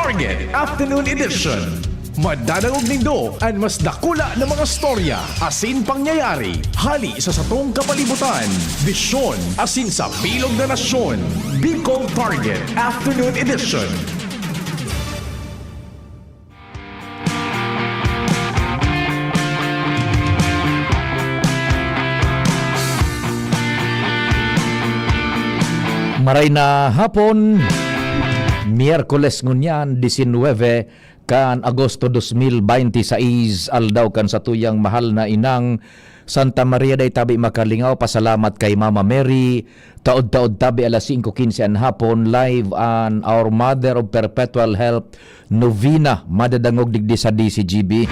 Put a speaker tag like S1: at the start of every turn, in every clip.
S1: Target Afternoon Edition. Madadangog nindo ang mas dakula ng mga storya, asin pangyayari, hali sa satong kapalibutan, bisyon, asin sa bilog na nasyon. Bicol Target Afternoon Edition.
S2: Maray na hapon, Miyerkules ngunyan, 19 kan Agosto 2026, aldaw kan sa tuyang mahal na inang Santa Maria day tabi makalingaw. Pasalamat kay Mama Mary. Taod-taod tabi alas 5:15 an hapon, live on Our Mother of Perpetual Help Novena, madadangog digdi sa DCGB.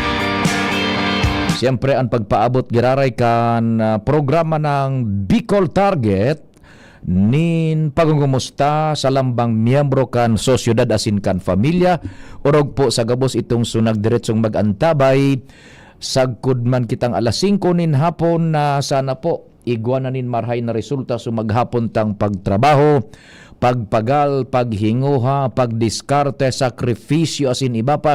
S2: Siyempre ang pagpaabot giraray kan programa ng Bicol Target nin pagungumusta sa lambang miyembro kan sosyudad asin kan familia, urog po sa gabos itong sunag diretsong mag-antabay sagkod man kitang alas 5 nin hapon na sana po igwana nin marhay na resulta sa maghapon tang pagtrabaho, pagpagal, paghinguha, pagdiskarte, sakripisyo asin iba pa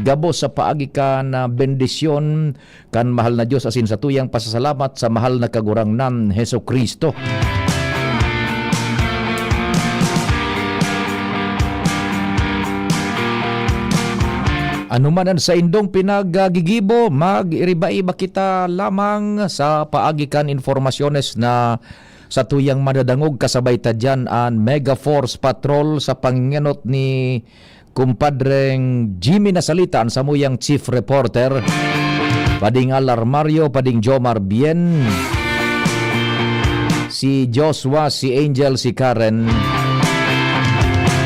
S2: gabos sa paagi kan bendisyon kan mahal na Dios asin sa tuyang pasasalamat sa mahal na kagurangnan Hesus Kristo. Ano man ang sa indong pinagagigibo, mag-iriba-iba kita lamang sa paagikan informasyones na sa tuyang madadangog kasabay ta dyan ang Mega Force Patrol sa pangingenot ni kumpadreng Jimmy Nasalita, ang samuyang chief reporter, pading Alarmario, pading Jomar Bien, si Joshua, si Angel, si Karen,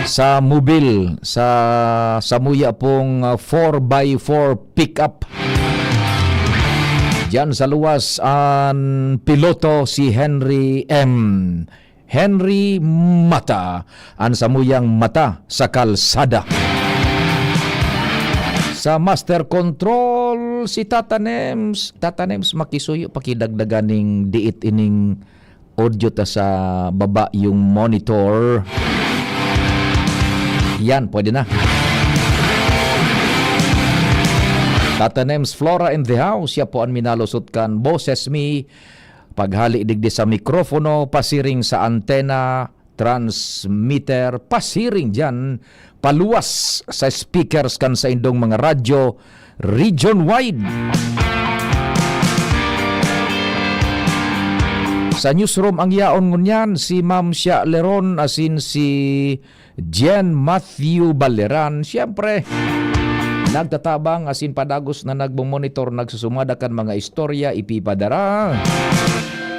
S2: sa mobil, sa samuya pong 4x4 pickup. Diyan sa luwas ang piloto si Henry M. Henry Mata, ang samuyang mata sa kalsada. Sa master control si Tata Nems. Tata Nems, makisuyo pakidagdaganing diit ining audio ta sa baba yung monitor. Yan, pwede na. Tata Nems Flora in the house. Siya po ang minalusot kan boses mi. Paghali digdi sa mikrofono, pasiring sa antena, transmitter, pasiring dyan, paluwas sa speakers kan sa indong mga radyo, region-wide. Sa newsroom ang yaon ngunyan, si Ma'am Shia Leron asin si Jen Matthew Baleran. Siyempre, nagtatabang asin padagos na nagbomonitor, nagsusumada kan mga istorya, ipipadara.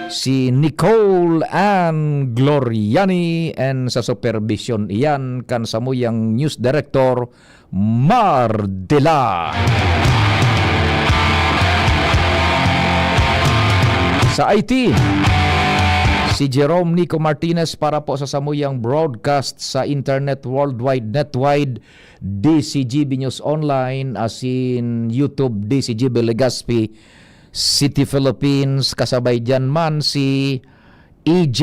S2: Si Nicole Ann Gloriani, and sa supervision iyan kan samuyang news director Mar Dela. Sa IT, si Jerome Nico Martinez para po sa samuyang broadcast sa internet worldwide, netwide, DCGB News Online, asin YouTube, DCGB Legazpi City, Philippines. Kasabay dyan man si EJ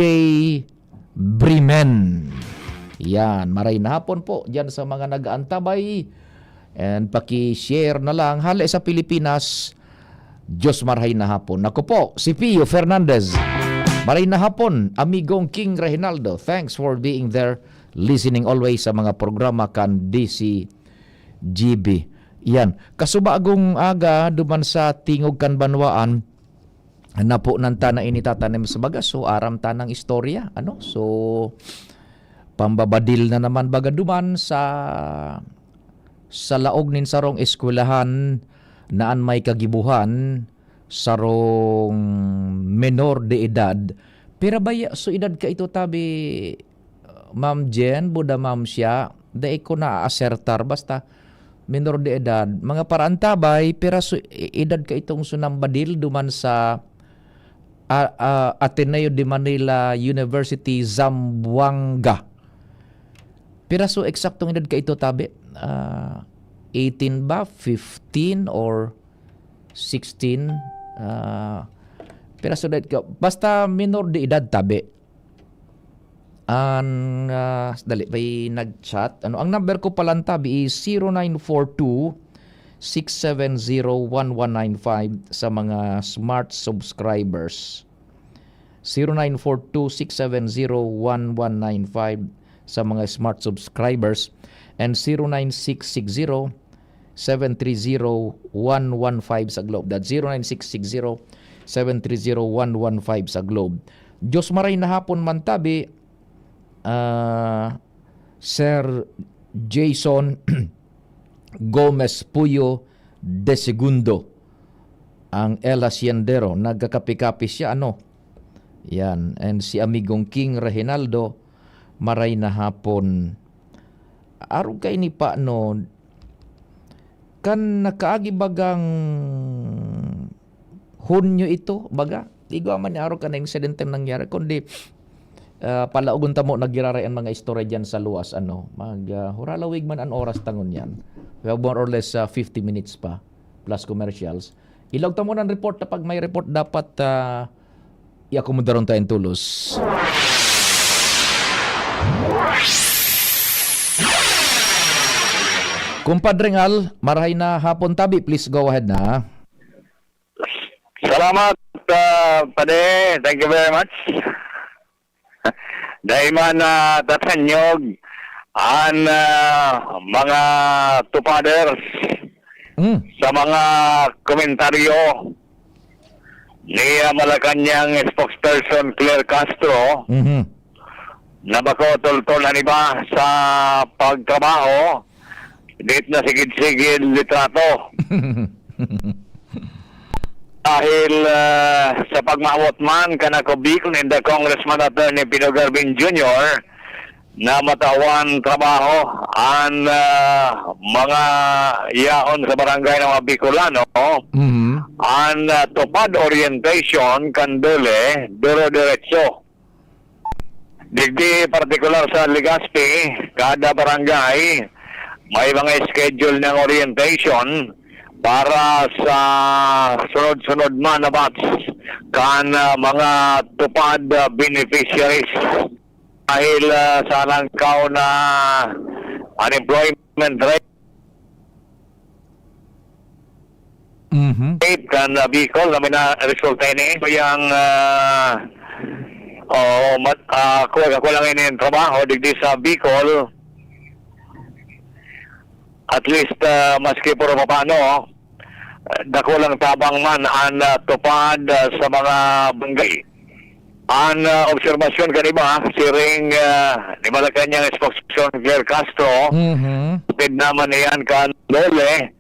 S2: Bremen. Yan, maray na hapon po dyan sa mga nag-aantabay. And paki-share na lang, hali sa Pilipinas, Diyos marhay na hapon. Ako po, si Pio Fernandez. Maray na hapon, amigong King Reginaldo. Thanks for being there, listening always sa mga programa kan DCGB. Yan. Kasubagong aga, duman sa tingog kan banwaan, na po nanta na initatanim sa baga. So, aram tanang istorya. So, pambabadil na naman baga duman sa laog nin sarong eskwelahan naan may kagibuhan sarong menor de edad. Pero baya so edad ka ito tabi, Ma'am Jen, buda Ma'am Shia, daig ko na asertar basta menor de edad. Mga parantabay, pero so edad ka itong sunambadil duman sa Ateneo de Manila University, Zamboanga. Pero so eksaktong edad ka ito tabi, 18 ba? 15 or 16? Pero so basta minor de edad tabi. Dali, may nag-chat. Ang number ko palang tabi is 0942-670-1195 sa mga smart subscribers. 0942-670-1195 sa mga smart subscribers and 0966-730-115 sa Globe. That's 0966-730-115 sa Globe. Diyos maray na hapon man tabi, Sir Jason Gomez Puyo de Segundo, ang El Haciendero. Nagkakapi-kapi siya, Yan. And si amigong King Reginaldo, maray na hapon. Araw kay ni pa, kan nakaagi bagang Hunyo ito, baga. Igwa man ni araw ka na insidente nangyari. Kundi, palaugon ta mo nagirarayan mga istorya dyan sa luwas, huralawig man ang oras tangon yan. We have more or less 50 minutes pa, plus commercials. Ilog ta mo ng report na pag may report dapat i-akomodaron tayong tulos. Kumpadring Al, marahay na hapon tabi. Please go ahead na.
S3: Salamat, Pade. Thank you very much. Dahil man tatanyog ang mga tupaders sa mga komentaryo ni Malacanang spokesperson Claire Castro na bako tol-tol na iba sa pagtrabaho dito na sigid-sigid litrato. Dahil sa pagmawot man kanako Bicol in the Congressman Attorney Pino Garvin Jr. na matawan trabaho ang mga yaon sa barangay ng mga Bicolano ang tupad orientation kandole duro-diretso. Digdi partikular sa Legazpi, kada barangay may mga schedule ng orientation para sa sunod-sunod man na batch kan mga tupad beneficiaries. Dahil sa langkaw na unemployment rate kan Bicol na resulta ini yung ako lang ini yung trabaho digdi sa Bicol. At least maski puro paano dako lang tabang man ang tupad sa mga barangay. Ang obserbasyon kanima siring ni Malacanang spokesperson Claire Castro pid naman niyan kan dole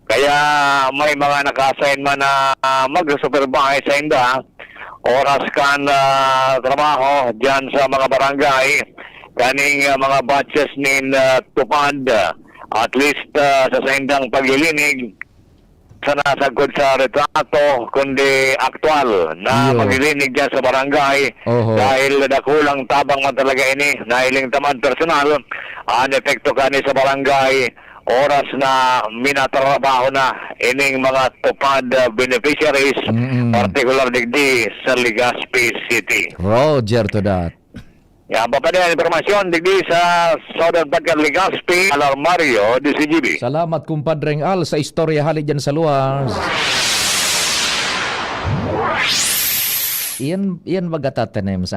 S3: kaya may mga naka-assign man na mag-supervise sa inda oras kan trabaho dyan sa mga barangay kaning mga batches nin tupad at least sa indang paglilinig sa nasagkod sa retrato kundi aktual na maglilinig dyan sa barangay dahil dakulang tabang man talaga ini nahiling tamad personal ang epekto kani sa barangay oras na minatrabaho na ining mga tupad beneficiaries particular digdi sa Legazpi City.
S2: Roger to that.
S3: Yan pa pa din informasyon digdi sa Southern Bacan Legazpi, Alarmario, DCGB.
S2: Salamat kumpadreng Al sa istorya hali dyan sa luwas. Iyan magatatenems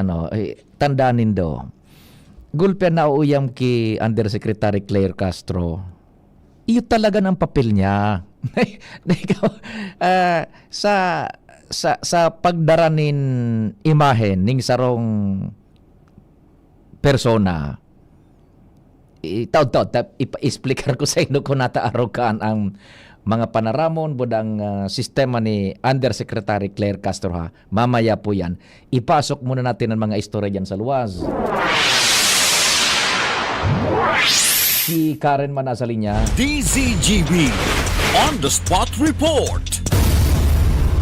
S2: tandanin do. Gulpe na uyam ki Undersecretary Claire Castro. Iyo talaga ng papel niya. sa pagdaranin imahen ning sarong persona. Ipa-explicar ko sa inyo kung nataarokan ang mga panaramon budang sistema ni Undersecretary Claire Castro ha. Mamaya po yan. Ipasok muna natin ang mga istorya dyan sa luwas. Si Karen man nasa linya.
S4: DZGB On the Spot Report.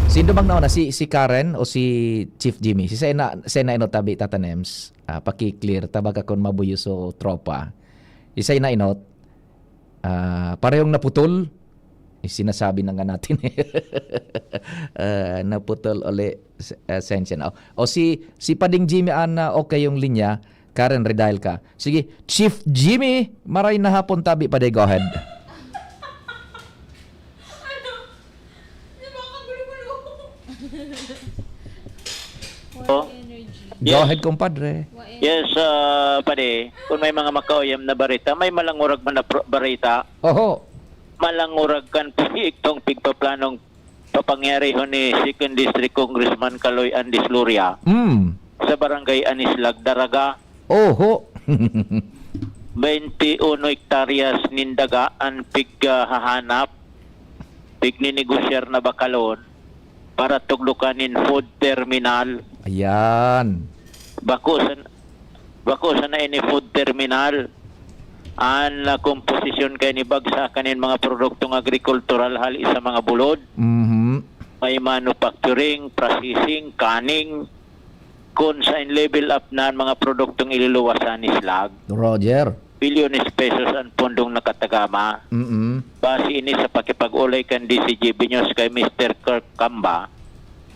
S2: Sino bang nauna? Si Karen o si Chief Jimmy? Si Sena ino tabi tatanems. Paki-clear tabaga kon mabuyo so tropa. Isay na inot. Parehong naputol. Sinasabi na nga natin. Naputol uli sensya na. O si Pading Jimmy okay yung linya. Karen, redial ka. Sige, Chief Jimmy, maray na hapon tabi pa day. Go ahead.
S5: Oh,
S2: Go ahead, compadre.
S5: yes, pare, kung may mga makauyam na barita, may malangurag man na barita,
S2: Oho.
S5: malangurag kan itong pigpaplanong papangyari ho ni 2nd District Congressman Kaloy Andis Luria sa barangay Anislag, Daraga.
S2: Oho.
S5: 21 hektaryas nindaga ang pighahanap, pigninegosyer na bakalon para tuglukanin food terminal.
S2: Ayan.
S5: Bakusan na ini food terminal an komposisyon kay ni bagsakan in mga produktong agrikultural hali sa mga bulod,
S2: Mhm.
S5: may manufacturing, processing, canning kun sa in level up na ang mga produktong iluluwasan ni slag.
S2: Roger.
S5: Bilyones pesos ang pondong nakatagama.
S2: Mhm.
S5: Base ini sa pakipag-ulay kan DCGB News kay Mr. Kirk Kamba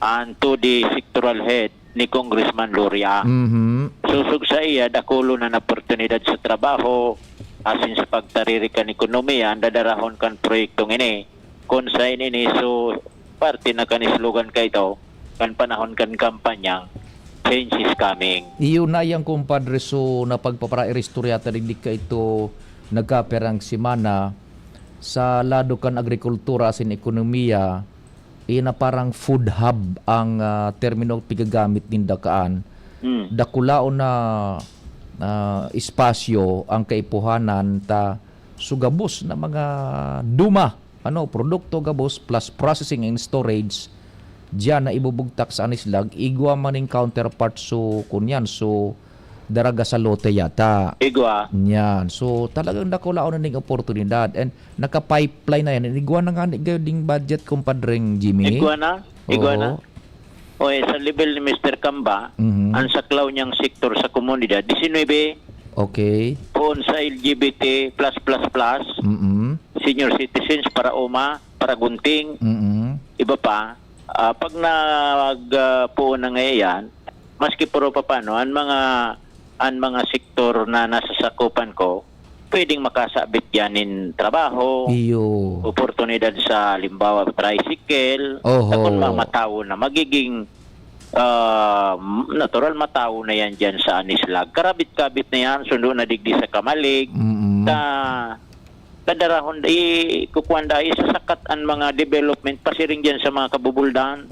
S5: and to the sectoral head ni Congressman Luria.
S2: Mhm.
S5: Susug sa iya, dakulo na oportunidad sa trabaho, asin sa pagtaririkan ekonomiya, ang dadarahon kan proyektong ini. Kung sa ini, so parte na kanislugan ka ito, kan panahon kan kampanyang, change is coming.
S2: Iyo na yang compadre, so napagpaparairistorya rin ka ito nagkaperang simana sa lado kan agrikultura sin ekonomiya, na parang food hub ang termino pigagamit din dakaan. Dakulao na espasyo ang kaipuhanan ta sugabos na mga duma produkto gabos plus processing and storage diyan na ibubugtak sa Anislag igwa maning counterpart so kunyan so Daraga sa lote yata.
S5: Igwa.
S2: Yan. So talagang nakulao na ning oportunidad and naka-pipeline na yan. Igwa na nga ding budget kumpadring Jimmy.
S5: Igwa na? Igwa na? O sa level ni Mr. Kamba, ang saklaw niyang sektor sa komunidad, 19
S2: Okay.
S5: poon sa LGBT+++, senior citizens para UMA, para gunting, iba pa. Pag nagpuon na ngayon, maski puro pa paano, ang mga sektor na nasa sakupan ko, pwedeng makasabit yan in trabaho,
S2: Iyo.
S5: oportunidad sa limbawa tricycle,
S2: Oho.
S5: kung mga matao na magiging natural matao na yan dyan sa Anislag. Karabit-kabit na yan, sundo na digdi sa Kamalig, kadarahon kukwanda sa sakat ang mga development pasiring dyan sa mga kabubuldan.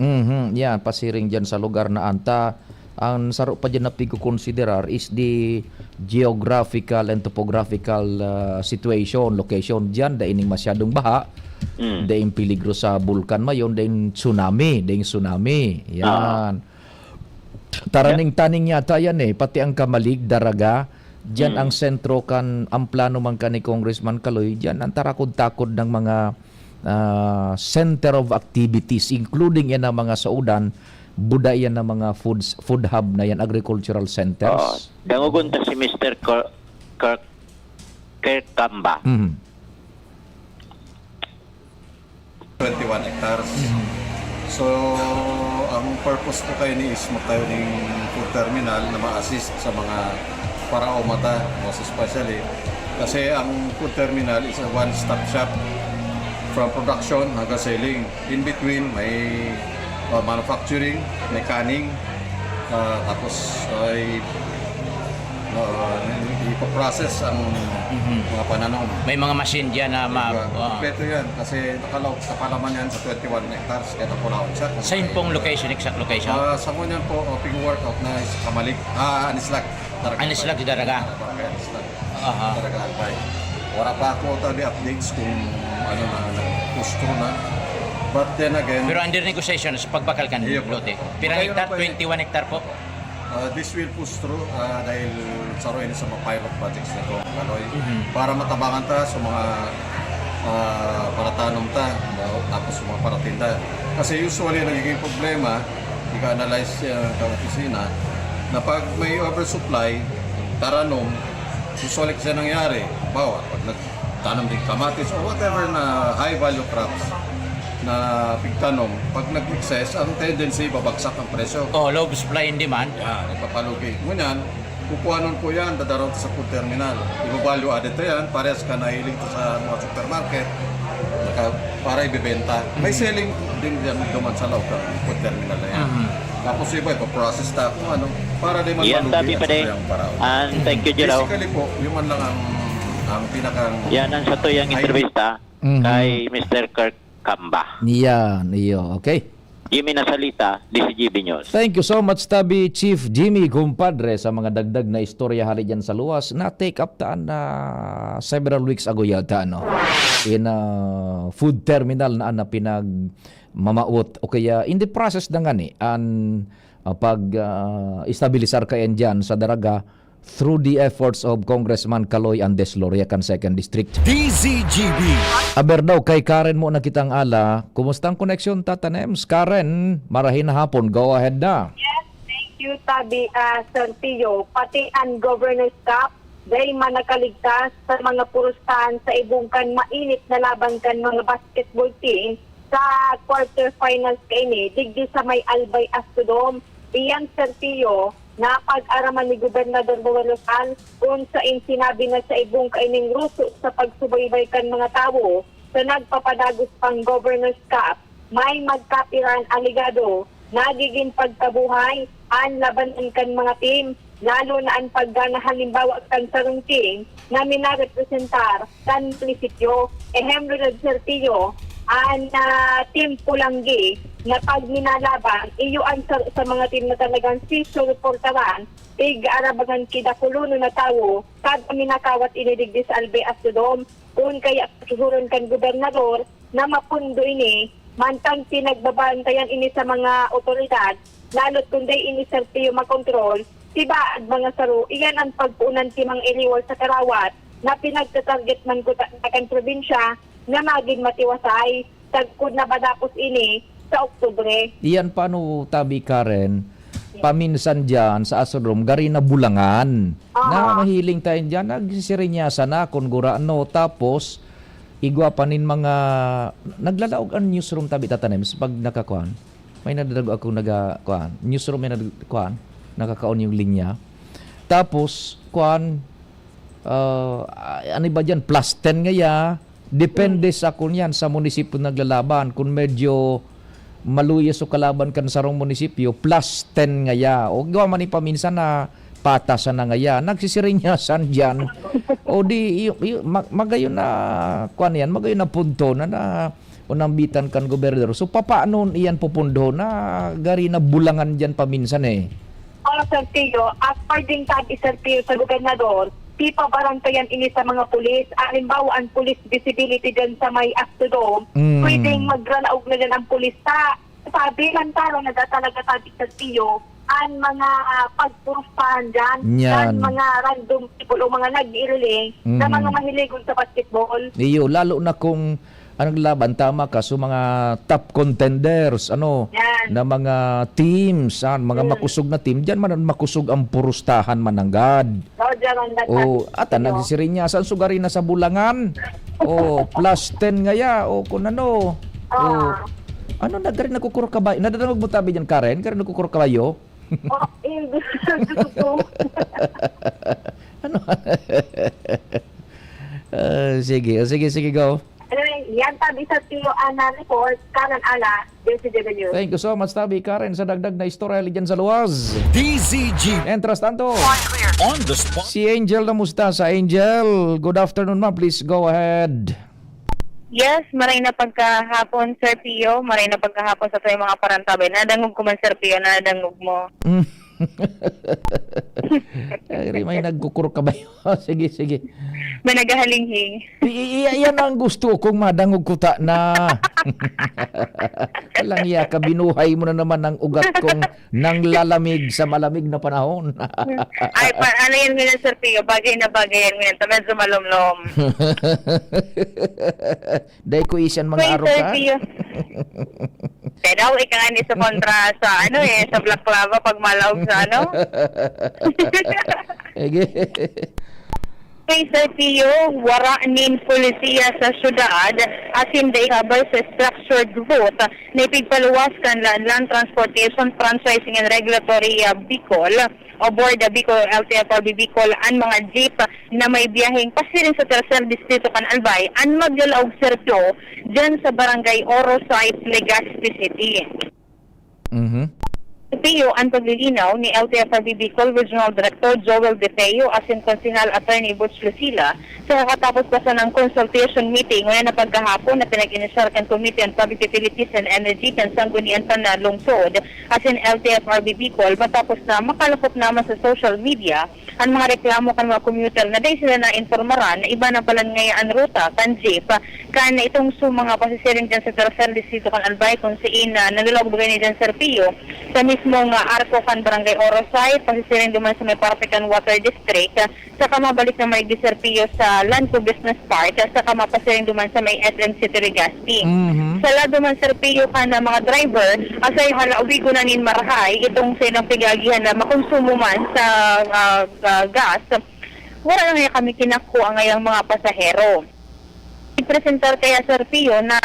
S2: Yan, pasiring dyan sa lugar na anta. Ang saro pa dyan na pigkukonsiderar is the geographical and topographical situation, location dyan. Daining masyadong baha. Daing peligro sa bulkan mayon. Daing tsunami. Yan. Taraning-taning yata yan pati ang Kamalig, Daraga. Diyan ang sentro kan, ang plano man ka ni Congressman Kaloy, diyan ang tarakod-takod ng mga center of activities, including yan ang mga saudan, budaya ng mga food hub na yan, agricultural centers.
S5: Dangugun ta si Mr. Kirk Kamba.
S6: 21 hectares. So, ang purpose ko kayo ni is magtayo ng food terminal na ma-assist sa mga parao mata, most especially. Kasi ang food terminal is a one-stop shop from production hanggang selling. In between, may manufacturing, may canning, tapos ay ipoprocess ang mga pananom.
S7: May mga machine dyan na
S6: Kompleto yan kasi nakalaw sa palaman yan sa 21 hectares kaya nakulaw siya.
S7: same pong location, exact location.
S6: Sa ngunyan po, ping workout na is Kamalig, Anislag.
S7: Anislag di Daraga.
S6: Anislag.
S7: Aha.
S6: Daraga Albay. Wala pa ako tadi updates kung ano na nag-push through na. But then again,
S7: Pero under negotiation sa pagbakal kan
S6: Iya po.
S7: lote. Pirang
S6: Okay,
S7: hektar,
S6: okay.
S7: 21 hektar po.
S6: this will push through dahil sa roin sa mga pilot projects na ito, Kaloy, para matabangan ta sa mga paratanom ta, tapos sa mga paratinda. Kasi usually nagiging problema, ika-analyze sa opisina, na pag may oversupply, taranom, usually kasi nangyari, bawa, pag nagtanom din kamatis or whatever na high value crops, na pigtanom, pag nag-excess, ang tendency babagsak ang presyo.
S7: Oh, low supply and demand.
S6: Yan, ipapalugi. Ngunyan, kukuhanon po yan, dadaraw sa food terminal. Iba-value added to yan, parehas ka nahiling to sa mga supermarket, para ibibenta. May selling din yan duman sa loob ng food terminal na yan. Tapos iba, ipaprocess ta kung ano, para di man
S5: Yan tabi pa din. And thank you, Jero.
S6: Basically po, yung man lang ang pinakang...
S5: Yan ang sa tuyang entrevista kay Mr. Kirk Kamba.
S2: Yan, iyo. Okay.
S5: Jimmy Nasalita, DCGB News.
S2: Thank you so much, Tabi Chief Jimmy Compadre, sa mga dagdag na istorya hali dyan sa luwas na take up taan na several weeks ago yata, no? In a food terminal na pinag mamaot o kaya in the process na nga ni ang pag-istabilisar kayan dyan sa daraga through the efforts of Congressman Caloy Andes Loriacan 2nd District.
S4: DZGB.
S2: Aber daw kay Karen mo nakitang ala. Kumusta ang connection, Tatanems? Karen, marahin na hapon. Go ahead na.
S8: Yes, thank you, Tabi, Sir Pio. Pati ang Governor's Cup, dahil manakaligtas sa mga purustahan sa ibungkan mainit na laban kan mga basketball team sa quarterfinals kaini, digdi sa may Albay Astudom. Iyan, Sir Pio, na pag-araman ni Gobernador Bulacan kung saan sinabi na sa ibong kaining ruso sa pagsubaybay kan mga tao sa nagpapadagos pang Governor's Cup, may magkapiran aligado, nagiging pagkabuhay, ang labanan kan mga team, lalo na ang paggana halimbawa kan sarong team na minarepresentar kan munisipyo. Ehemplo na Sertillo, ang team Pulanggi na pag minalaban, iyo ang sa mga team na talagang sisuportaran, tig-arabangan kidakuluno na tao, kada minakawat inidigdi sa Albay Astudom, kung kaya susuron kan gobernador na mapundo ini, mantang pinagbabantayan ini sa mga otoridad, lalo't kundi ini Sertillo makontrol, tiba at mga saro, iyan ang pagpunan timang iliwal sa Karawat, na pinagtatarget man kutakan probinsya, na maging matiwasay, tagkod na badapos ini, sa Oktubre.
S2: Iyan paano, Tabi Karen, paminsan dyan sa Astudom, gari na bulangan. Na mahiling tayo dyan, nagsisirinyasa na kung gurano. Tapos, igwa pa nin mga, naglalaog ang newsroom, Tabi Tatanems, pag nakakuan. May nadadago ako nagakuan. Newsroom may nagakuan, nakakaon yung linya. Tapos, kuan, ano ba dyan, plus 10 ngaya, depende sa kunyan sa munisipyo naglalaban. Kung medyo maluyas o kalaban kan sarong munisipyo, plus 10 ngaya. O gawa man paminsan na patasan na ngaya. Nagsisirinyasan dyan. O di, magayon na, kuan yan, magayon na punto na unambitan kan gobernador. So, papaano iyan pupundo na gari na bulangan dyan paminsan eh?
S8: Sir Pio, according tabi Sir Pio sa gobernador, di pa barantayan ini sa mga pulis. Halimbawa, ang police visibility dyan sa may Astudom, pwedeng magranaog na dyan ang pulis sa sabi lang talo na talaga tabi Sir Pio, ang mga pagpurustahan dyan, ang mga random people o mga nag-iiling na mga mahiligon sa basketball.
S2: Iyo, lalo na kung anong laban, tama ka, so mga top contenders, na mga teams, mga makusog na team, dyan man makusog ang purustahan mananggad. At nagsisirinyasan, sugari na sa bulangan. Plus 10 ngaya, kung ano. Ano, nagari nakukuro kabayo? Nadadanog mo Tabi dyan, Karen? Karen nakukuro kabayo?
S8: Gusto ko.
S2: Ano? Sige, go.
S8: Anyway, yan Tabi Sir Pio na report, Karen Ala, DCW.
S2: Thank you so much, Tabi Karen, sa dagdag na istorya dyan sa luwas.
S4: DZGB.
S2: Entras tanto.
S4: On the spot.
S2: Si Angel na musta sa Angel. Good afternoon, ma'am. Please go ahead.
S9: Yes, maray na pagkahapon, Sir Pio. Maray na pagkahapon sa tayo mga parantabay. Nadangog ko man, Sir Pio. Nadangog mo.
S2: May nagkukurok ka ba yun? Sige.
S9: May nagahalinghing.
S2: Iyan ang gusto kong madangog kuta na. Walang iya ka, binuhay mo na naman ang ugat kong nang lalamig sa malamig na panahon.
S9: Ay, ano yan ngayon, Sir Pio? Bagay na bagay yan ngayon. Medyo malumlom.
S2: Dahil ko isan mga araw
S9: Sir
S2: ka.
S9: Pio. Pero ikaw nga ni sa kontra sa sa Black Lava pag malawag sa Kay Sir Pio, wara nin polisiya sa syudad asin day habay sa structured route na ipigpaluwas kan Land Transportation Franchising and Regulatory Bicol o Board Bicol LTFRB Bicol ang mga jeep na may biyaheng pasirin sa tercer distrito kan Albay ang maglalaog Sir Pio dyan sa barangay Orosite, Legazpi City. Pio ang paglilinaw ni LTFRB Bicol Regional Director Joel De Feo asin Konsehal Attorney Butch Lucila sa kakatapos pa sa ng consultation meeting ngayon na pagkahapon na pinag-inisyal kan Committee on Public Utilities and Energy kan Sanggunian pa na lungsod asin LTFRB Bicol matapos na makalapot naman sa social media ang mga reklamo kan mga commuter na dahil sila na informaran na iba na pala ngayon ang ruta kan jeep kan itong mga pasisiring dyan sa tercer distrito kan Albay kung siin na nalulog bagay ni dyan Sir Pio sa mismong arko kan Barangay Orosite, pasisiring duman sa may Parapecan Water District, saka mabalik na may Sir Pio sa Landco Business Park, saka mapasiring duman sa may SM City Legazpi. Sa lado man Sir Pio ka na mga driver, asay halauwi ko na nin marahay, itong silang pigagihan na makonsumo man sa gas, wala na nga kami kinakuha ngayang mga pasahero. I-presentar kaya Sir Pio na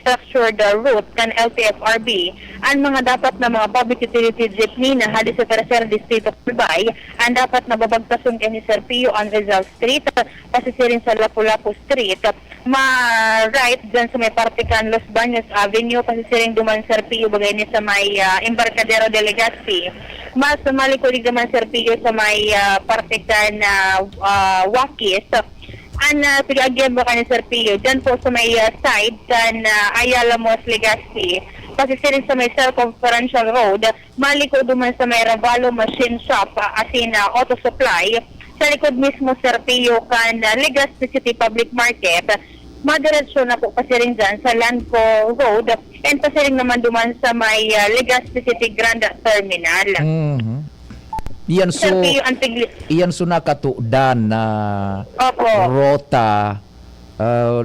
S9: structured route kan LTFRB ang mga dapat na mga public utility jeepney na hali sa tercer distrito Albay ang dapat na babagtason kay ni Sir Pio ang Rizal Street pasisirin sa Lapu-Lapu Street ma-right dyan sa may Partican Los Baños Avenue pasisiring duman Sir Pio bagay ni sa may Embarcadero de Legazpi mas malikulig naman Sir Pio sa may Partican Wakis pigagyan ba ka ni Sir Pio dyan po sa may side kan Ayala Mos Legazpi pasisirin sa may Circumferential Road malikod duman sa may Ravalo Machine Shop asin Auto Supply sa likod mismo Sir Pio kan Legazpi City Public Market madiretso na po pasiring dyan sa Landco Road and pasiring naman duman sa may Legazpi City Grand Terminal.
S2: Iyan so,
S9: Sir Pio,
S2: iyan so nakatudan na rota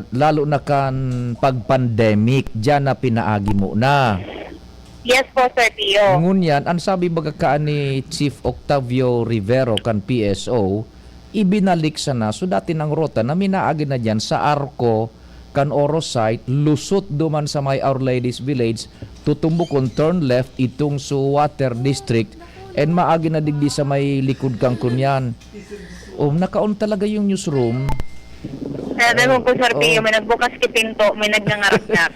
S2: lalo na kan pag-pandemic dyan na pinaagi mo na.
S9: Yes po Sir Pio.
S2: Ngunyan, ang sabi baga ka ni Chief Octavio Rivero kan PSO, ibinalik sa na so dati ng rota na minaagi na dyan sa Arco kan Orosite, lusot duman sa may Our Lady's Village, tutumbukon turn left itong so Water District and maagi na digdi sa may likod kang kunyan. Nakaon talaga yung newsroom.
S9: Alam po Sir Pio, may nagbukas kipinto, may nagngangarap-ngap.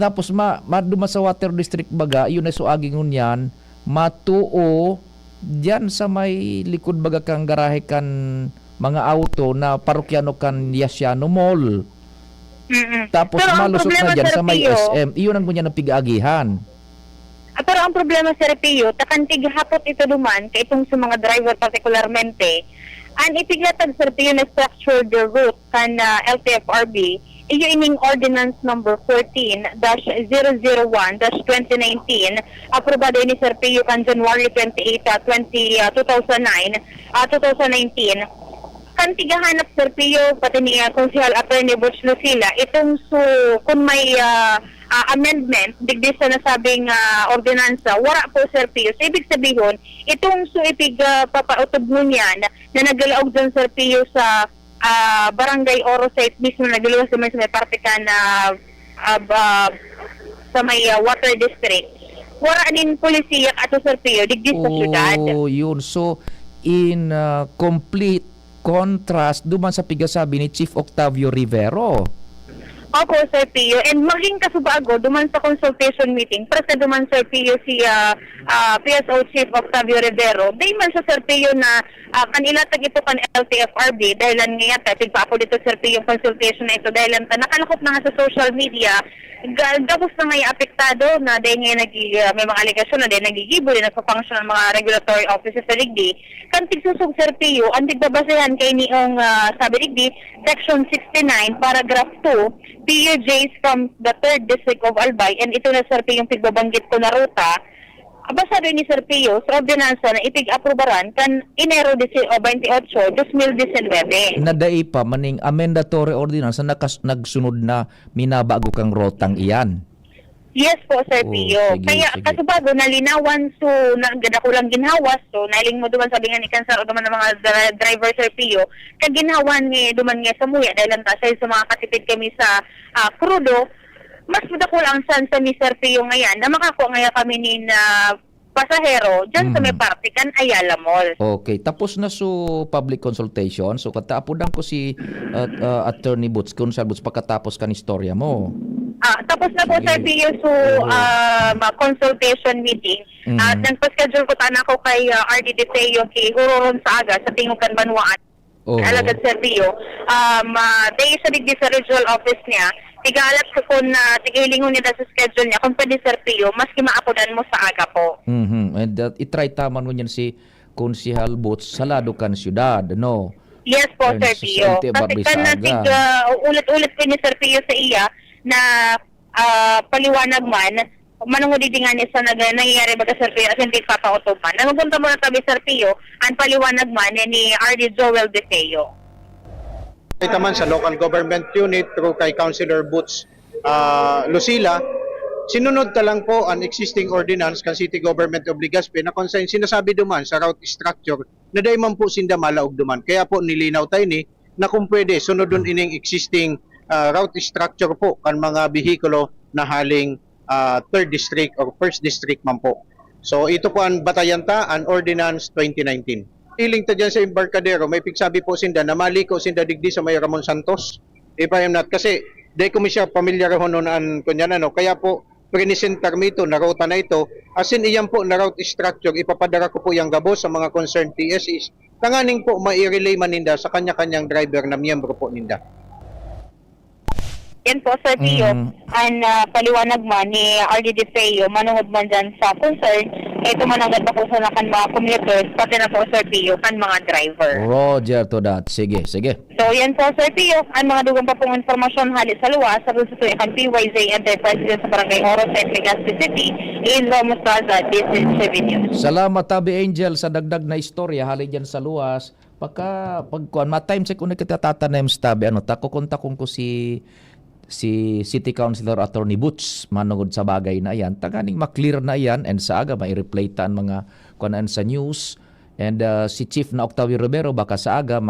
S2: Tapos maduma sa Water District baga, yun ay so aging unyan, matuo diyan sa may likod baga kang garahe kan mga auto na parokyano kan Yasiano Mall. Tapos
S9: pero
S2: malusot na diyan sa may
S9: Pio,
S2: SM, iyon ang kunya na pig-agihan.
S9: Pero ang problema Sir Pio, takantig hapot ito duman, kay itong sa mga driver partikularmente, ang ipiglatag Sir Pio na structured route kan LTFRB, iyo ining Ordinance number 14-001-2019, aprobado ni Sir Pio kan January 28, 2019, kan tigahanap Sir Pio, pati ni Konsehal Attorney Butch Lucila, itong kung may amendment, digdi sa nasabing ordinansa, wala po Sir Pio. So, ibig sabihin, itong ipig papautob mo niyan na naglalaog dyan Sir Pio sa Barangay Orosite mismo, naglaluwas naman sa may Partican sa may Water District. Wala din polisiya ato Sir Pio, digdi sa syudad.
S2: Yun. So, in complete contrast, duman sa pigasabi ni Chief Octavio Rivero.
S9: Opo, Sir Pio. And maging kasubago, duman sa consultation meeting, present duman Sir Pio si PSO Chief Octavio Rivero. Dahil man sa Sir Pio na kanilatag ito kan LTFRB, dahil lang nga tayo, pagpaapo dito Sir Pio yung consultation na ito, dahil lang nakalakot na nga sa social media, gabos na ngay apektado na dahil nga may mga aligasyon na dahil nagigibo din nagpa-function ng mga regulatory offices sa Ligdi. Kan tigsusog Sir Pio, ang tigbabasehan kay niong sabi Ligdi, Section 69, Paragraph 2, PUJs from the 3rd District of Albay, and ito na Sir Pio yung tigbabanggit ko na ruta, basado ni Sir Pio sa ordinansa na ipig-aprobaran kan Enero 28, 2019.
S2: Nadai pa maning amendatory ordinance na nagsunod na minabago kang rotang iyan.
S9: Yes po, Sir
S2: Oh,
S9: Pio.
S2: sige,
S9: Kaya
S2: sige.
S9: kaso bago nalinawan so nagdako lang ginhawas so nailing mo duman sabi nga ni Kansar o duman ng mga driver, Sir Pio kag ginhawan ni duman nga sa muya dahil lang sa mga katipid kami sa krudo mas dako lang san sa ni Sir Pio ngayon na makakuha nga kami ni pasahero dyan sa may parte kan Ayala Mall.
S2: Okay, tapos na so public consultation. So kataapudan ko si Attorney Boots, Consul Boots, pagkatapos kan istorya mo.
S9: Tapos na po, Sir Pio, so consultation meeting. At nagpa-schedule ko tana ko kay RD Deseo kay Huroron sa aga sa Tingukan Banwaan.
S2: Oo.
S9: Alagad, Sir Pio. Day sa digdi sa regional office niya. Tigalat ko kung tigilingon niya sa schedule niya. Kung pwede, Sir Pio, maski maapudan mo sa aga po.
S2: And itry taman mo niyan si Konsihal Boots sa Laducan Syudad, no?
S9: Yes po,
S2: Ayun,
S9: Sir
S2: sa
S9: Pio.
S2: Sante
S9: Kasi
S2: Barrisaga.
S9: ulit-ulit ko ni Sir Pio sa iya na paliwanag man, manungod nga niya sa nangyayari baga Sir Pio as hindi papautupan. Namapunta mo na tabi Sir Pio, ang paliwanag man ni RD Joel Defeo.
S10: Ito man sa local government unit through kay Councilor Boots Lucila, sinunod ta lang po ang existing ordinance kan City Government of Legazpi na kung saan sinasabi duman sa route structure na dahil man po sinda malaog duman. Kaya po nilinaw tayo ni na kung pwede sunodon ining existing route structure po kan mga bihikulo na haling 3rd district or 1st district man po. So ito po ang batayanta ang Ordinance 2019. Iling ta dyan sa Embarcadero, may pigsabi po sinda na maliko sinda digdi sa may Ramon Santos. If I am not, kasi di ko siya pamilyar ho noon ang kunyan ano. Kaya po, prinisentar mo ito, na ruta na ito. As in, iyan po na route structure, ipapadara ko po yung gabo sa mga concerned TSEs. Tanganing po, mai-relay man ninda sa kanya-kanyang driver na miyembro po ninda.
S9: Yan po, Sir Pio, ang paliwanag man ni RD Defeo, manungod man dyan sa concern, ito man ang ganda po sa nakan mga commuters, pati na po, Sir Pio, kan mga driver.
S2: Roger to that. Sige, sige.
S9: So, yan po, Sir Pio, ang mga dugang pa pong informasyon halit sa luwas, sa tutuloy kan PYZ Enterprises sa Barangay Oro sa Legazpi City, is Ramos Plaza, this is 7 News.
S2: Salamat Tabi Angel sa dagdag na istorya hali dyan sa luwas. Pagkuan ma-time check uno kita tatanem sa tabi ano ta kukontak ko si City Councilor Attorney Boots manungod sa bagay na yan. Taganing ma-clear na yan and sa aga mai-replay ta ang mga kuan sa news and si Chief na Octavio Rivero baka sa aga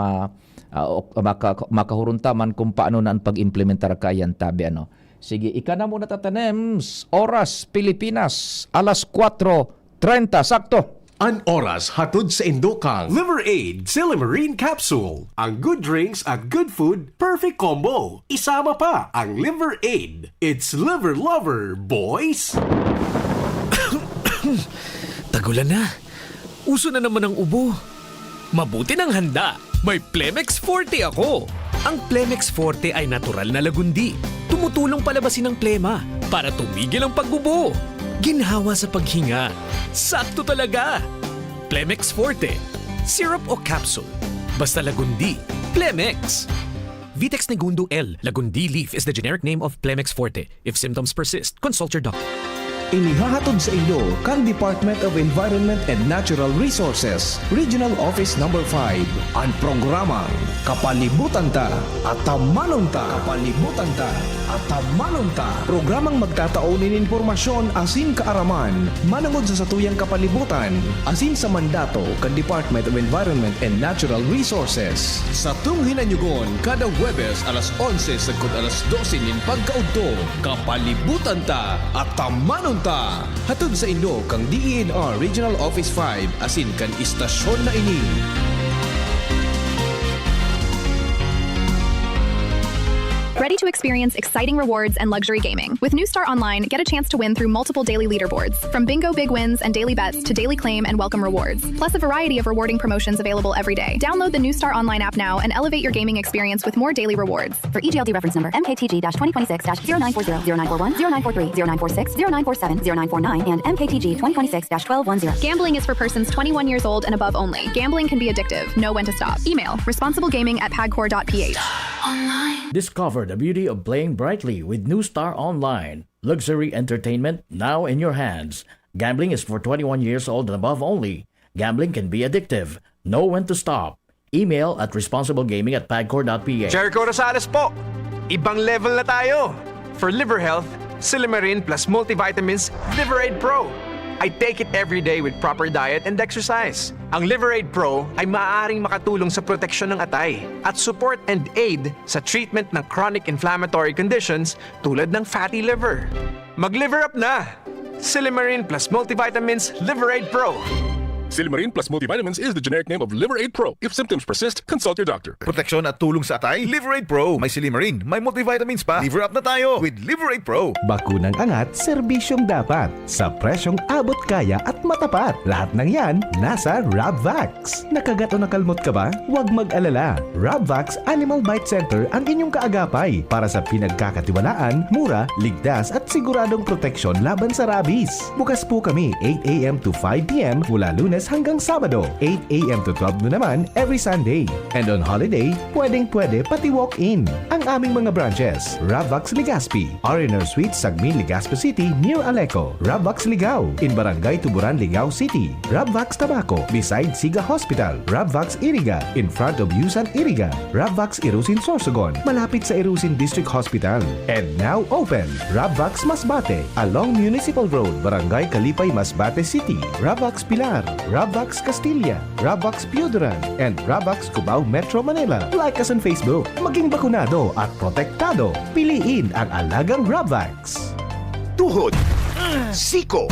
S2: makahuruntaman kung paano na ang pag-implementar kayan tabi ano. Sige, ika na muna tatanems. Oras Pilipinas, alas 4:30 sakto.
S1: An oras hatod sa Indokang Liver Aid Silimarine Capsule. Ang good drinks at good food, perfect combo. Isama pa ang Liver Aid. It's liver lover, boys!
S11: Tagulan na. Uso na naman ang ubo. Mabuti ng handa. May Plemex Forte ako. Ang Plemex Forte ay natural na lagundi. Tumutulong palabasin ang plema para tumigil ang pagbubo. Ginhawa sa paghinga. Sakto talaga. Plemex Forte. Syrup o capsule. Basta lagundi. Plemex. Vitex Negundo L. Lagundi leaf is the generic name of Plemex Forte. If symptoms persist, consult your doctor.
S1: Inihahatod sa inyo kang Department of Environment and Natural Resources, Regional Office No. 5, ang programang Kapalibutan Ta at Tamanon Ta. Kapalibutan Ta at Tamanon Ta. Programang magtataunin informasyon asin kaaraman, manungod sa satuyang kapalibutan, asin sa mandato kang Department of Environment and Natural Resources. Sa tunghinanyugon, kada Huwebes alas 11 sagkod alas 12 nin pagkaudto, Kapalibutan Ta at Tamanon Ta. Hatod sa Indo kang DENR Regional Office 5 asin kan istasyon na ini.
S12: Ready to experience exciting rewards and luxury gaming? With New Star Online, get a chance to win through multiple daily leaderboards, from bingo big wins and daily bets to daily claim and welcome rewards, plus a variety of rewarding promotions available every day. Download the New Star Online app now and elevate your gaming experience with more daily rewards.
S13: For EGLD reference number MKTG-2026-0940, 0941, 0943, 0946, 0947, 0949, and MKTG 2026-1210.
S12: Gambling is for persons 21 years old and above only. Gambling can be addictive. Know when to stop. Email responsiblegaming@pagcor.ph.
S4: Discover the beauty of playing brightly with New Star Online. Luxury entertainment now in your hands. Gambling is for 21 years old and above only. Gambling can be addictive. Know when to stop. Email at responsiblegaming@pagcor.ph.
S14: Jericho Rosales po. Ibang level na tayo. For liver health,
S11: Silimarin plus multivitamins Liver Aid Pro. I take it every day with proper diet and exercise. Ang Liver Aid Pro ay maaaring makatulong sa proteksyon ng atay at support and aid sa treatment ng chronic inflammatory conditions tulad ng fatty liver. Mag-liver up na! Silimarin plus multivitamins Liver Aid Pro.
S1: Silimarin plus multivitamins is the generic name of Liver Aid Pro. If symptoms persist, consult your doctor.
S14: Proteksyon at tulong sa atay, Liver Aid Pro. May Silimarin, may multivitamins pa. Liver up na tayo with Liver Aid Pro.
S1: Bakunang angat, serbisyong dapat. Sa presyong abot kaya at matapat. Lahat ng yan, nasa Rabvax. Nakagat o nakalmot ka ba? Huwag mag-alala. Rabvax Animal Bite Center ang inyong kaagapay para sa pinagkakatiwalaan, mura, ligtas at siguradong proteksyon laban sa rabies. Bukas po kami 8 a.m. to 5 p.m. mula Lunes hanggang Sabado, 8 a.m. to 12 noon naman every Sunday. And on holiday, pwedeng-pwede pati walk-in. Ang aming mga branches, Rabvax Legazpi, R&R Suites, Sagmin, Legazpi City, near Aleco, Rabvax Ligao, in Barangay Tuburan, Ligao City, Rabvax Tabaco, beside Siga Hospital, Rabvax Iriga, in front of Yusan Iriga, Rabvax Irusin Sorsogon, malapit sa Irusin District Hospital. And now open, Rabvax Masbate, along Municipal Road, Barangay Kalipay, Masbate City, Rabvax Pilar, Rabvax Castilla, Rabvax Piudaran, and Rabvax Cubao Metro Manila. Like us on Facebook. Maging bakunado at protektado. Piliin ang alagang Rabvax.
S14: Tuhod, siko,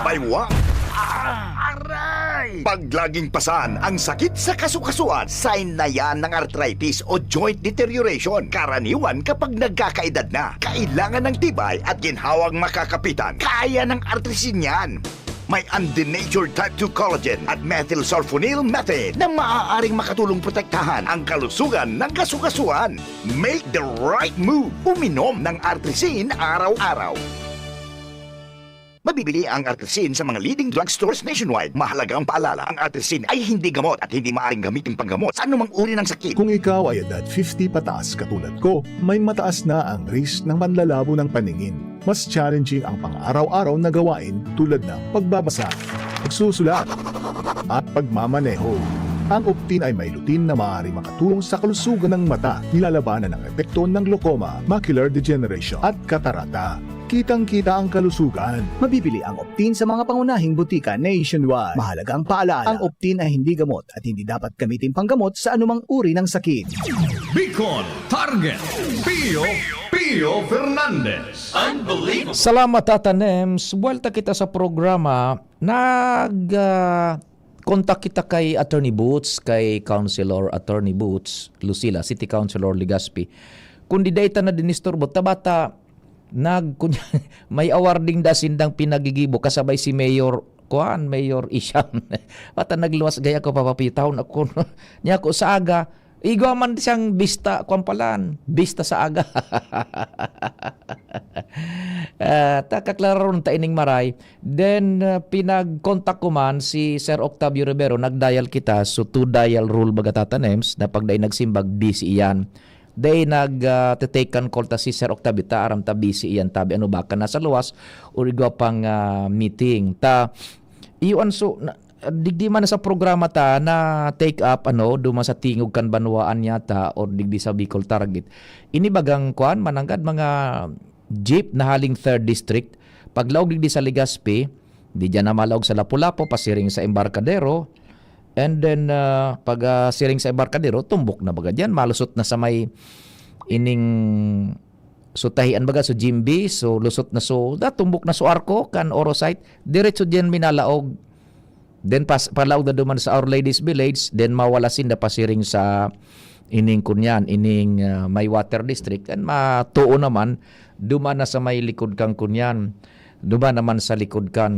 S14: baywang, aray! Pag laging pasan ang sakit sa kasukasuan, sign na yan ng arthritis o joint deterioration. Karaniwan kapag nagkakaedad na, kailangan ng tibay at ginhawang makakapitan. Kaya ng artrisin yan. May undenatured type 2 collagen at methylsulfonyl methane na maaaring makatulong protektahan ang kalusugan ng kasukasuan. Make the right move. Uminom ng Artrisin araw-araw. Mabibili ang Artrisin sa mga leading drugstores nationwide. Mahalaga ang paalala, ang Artrisin ay hindi gamot at hindi maaaring gamitin panggamot sa anumang uri ng sakit.
S1: Kung ikaw ay edad 50 pataas katulad ko, may mataas na ang risk ng panlalabo ng paningin. Mas challenging ang pang-araw-araw na gawain tulad ng pagbabasa, pagsusulat, at pagmamaneho. Ang Optin ay may lutin na maaaring makatulong sa kalusugan ng mata, nilalabanan ng epekto ng glaucoma, macular degeneration at katarata. Kitang-kita ang kalusugan.
S15: Mabibili ang Optin sa mga pangunahing butika nationwide. Mahalaga ang paalala, ang Optin ay hindi gamot at hindi dapat gamitin panggamot sa anumang uri ng sakit.
S1: Bicol Target Pio Fernandez.
S14: Unbelievable!
S2: Salamat Tata Nems. Buwelta kita sa programa. Kontak kita kay Attorney Boots, kay Councilor Attorney Boots, Lucila, City Councilor Legazpi. Kundi data na dinisturbo, tabata, may awarding da sindang pinagigibo kasabay si Mayor Mayor Isyam. Bata nagluwas gaya ko papapitaw na ko. Niya ko sa aga, igwa man siyang bista bista sa aga. Takaklaron ta ining maray. Then pinag-contact ko man si Sir Octavio Rivero, nag-dial kita so 2-dial rule baga Tata Nems na pagday nagsimbag busy iyan. Day nag-taken call ta si Sir Octavio ta aram ta busy iyan tabi ano baka nasa luwas o igwa pang meeting ta iyon so digdi man sa programa ta na take up duma sa tingog kan banwaan yata or digdi sa Bicol Target. Ini bagang kuan mananggad mga jeep na haling 3rd district paglaog digdi sa Legazpi di dyan na malaog sa Lapu-Lapu pasiring sa Embarcadero and then pag siring sa Embarcadero tumbok na baga dyan malusot na sa may ining sutahian baga so Jimby so lusot na so tumbok na so Arco kan Orosite diretso dyan minalaog. Then palaog na duman sa Our Lady's Village, then mawalasin na pasiring sa ining kunyan, ining may water district. And matuo naman, duman na sa may likod kang kunyan. Duman naman sa likod kan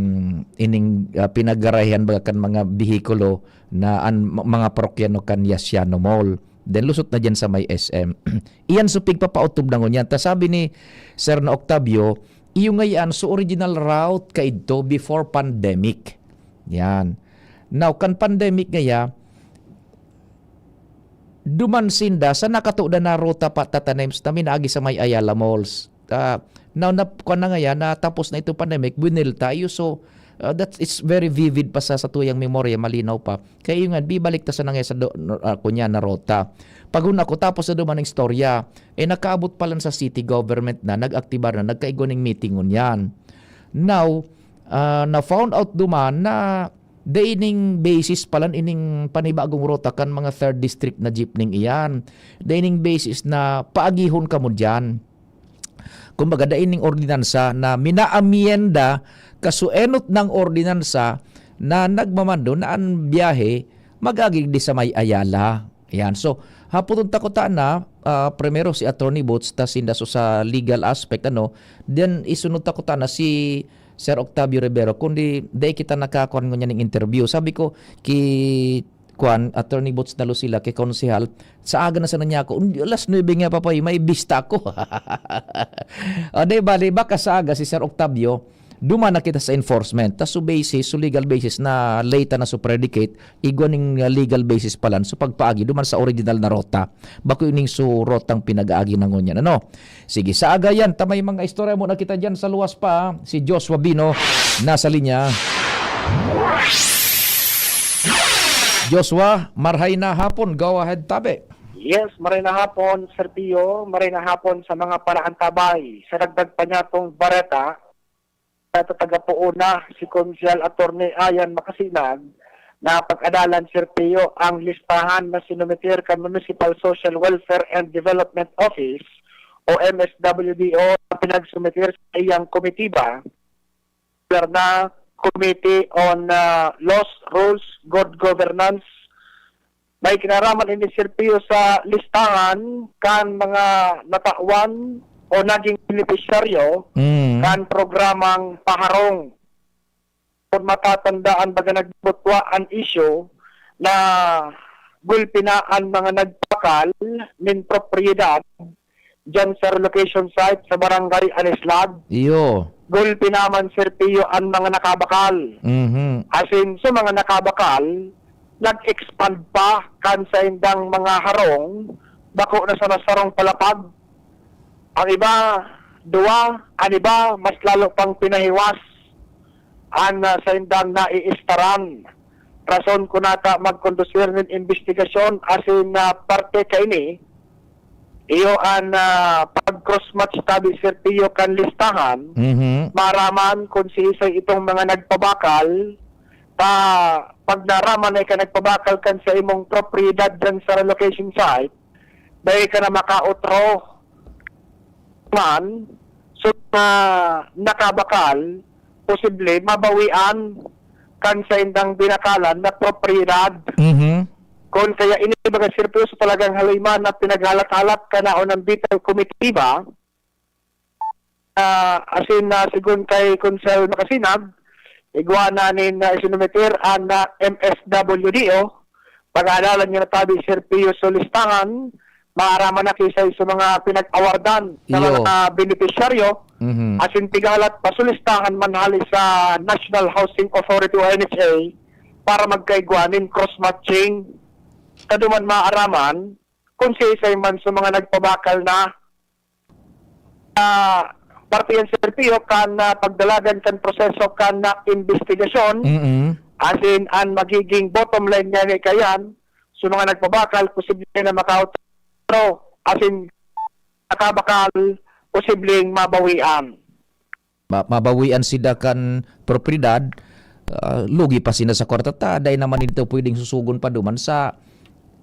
S2: ining pinagarayan baga kan mga bihikulo na mga parokyano kan Yasiano Mall. Then lusot na dyan sa may SM. Iyan supig papautob na ngunyan. Ta sabi ni Sir na Octavio, iyo ngayon so original route ka ito before pandemic. Yan. Now, kan pandemic ngaya, dumansinda sa nakatuda na ruta pa Tata Nems namin agi sa may Ayala Malls. Now, na ngaya, natapos na ito pandemic, winil tayo. So, it's very vivid pa sa tuyang memorya, malinaw pa. Kaya yung nga, bibalik ta sa nangya sa kunya na rota. Pag ako tapos na duman ng istorya, nakaabot pa lang sa city government na, nag-aktibar na, nagkaigoning meeting yan. Now, na found out duman na daining basis palan ining panibagong rota kan mga 3rd district na jeepning iyan. Daining basis na paagihon ka mo dyan. Kumbaga, daining ordinansa na minaamienda kasuenot ng ordinansa na nagmamando na ang biyahe magaging di sa may Ayala. Yan. So, hapon takutaan na, primero si Attorney Boots, tas indaso sa legal aspect, then isunod takutaan na si Sir Octavio Rivero, kundi day kita nakakuan ko niya ng interview. Sabi ko, Attorney Boots na Lucila, kay konsehal, sa aga na sa niya ako, alas 9 nga papay, may bista ako. Diba ka sa aga si Sir Octavio, duman na kita sa enforcement. Tas so legal basis na late na predicate, igwaning legal basis palan. So pagpaagi, duman sa original na rota. Bako yun rotang pinag-aagi ng ngunyan. Sige, sa aga yan, tamay mga istorya mo na kita dyan sa luwas pa. Si Joshua Bino, nasa linya. Joshua, marhay na hapon. Go ahead, tabi.
S16: Yes, maray na hapon, Sir Pio. Maray na hapon sa mga palaantabay. Sa dagdag pa niya itong bareta, taga-puuna si Konsyal Attorney Ayan Makasinag na pag-adalan, Sir Pio, ang listahan na sinumitir ka Municipal Social Welfare and Development Office o MSWDO na pinagsumitir sa iyang komitiba na Committee on Laws, Rules, Good Governance. May kinaraman ini, Sir Pio, sa listahan kan mga natawan o naging benepisyaryo kan programang Paharong. Kung matatandaan baga nagbutwa ang issue na gulpinaan mga nagpakal min propriedad dyan sa relocation site sa barangay Anislag.
S2: Iyo.
S16: Gulpinaman, Sir Pio, ang mga nakabakal. As in, sa mga nakabakal, nag-expand pa kan sa indang mga harong, bako na sa nasarong palapag. Ang iba, duwa, ang iba, mas lalo pang pinahiwas ang sa indang naiistaran. Rason ko nata magkondusir ng investigasyon asin na parte ka ini, iyo ang pag-cross-match tabi, Sir Pio, kan listahan, maraman kung si isay itong mga nagpabakal, pag naraman ay ka nagpabakal kan sa imong propriedad dyan sa relocation site, dahil ka na makautro man, so nakabakal, posible mabawian kan sa indang binakalan na propriedad. Kung kaya ini mga Sir Pio, so talagang halayman na pinaghalat-halat ka na o ng bitang komitiba, asin na sigun kay Konsel Makasinag, igwananin na isinumitir ang MSWDO, pag-aalalan niya na tabi, Sir Pio, so listangan, maaraman na kisay sa mga pinag-awardan sa mga benepisyaryo, asin tigalat pasulistahan manhali sa National Housing Authority o NHA para magkaigwanin cross-matching kaduman maaraman kung siya man sa mga nagpabakal na partiyan, Sir Pio, kan pagdalagan kan proseso kan na investigasyon, asin ang magiging bottom line niya ni kayan sa mga nagpabakal, posible na makautro, asin nakabakal, posibleng mabawian.
S2: Mabawian sida kan propriedad, lugi pa sina sa kwarta ta, dahil naman dito pwedeng susugon pa duman sa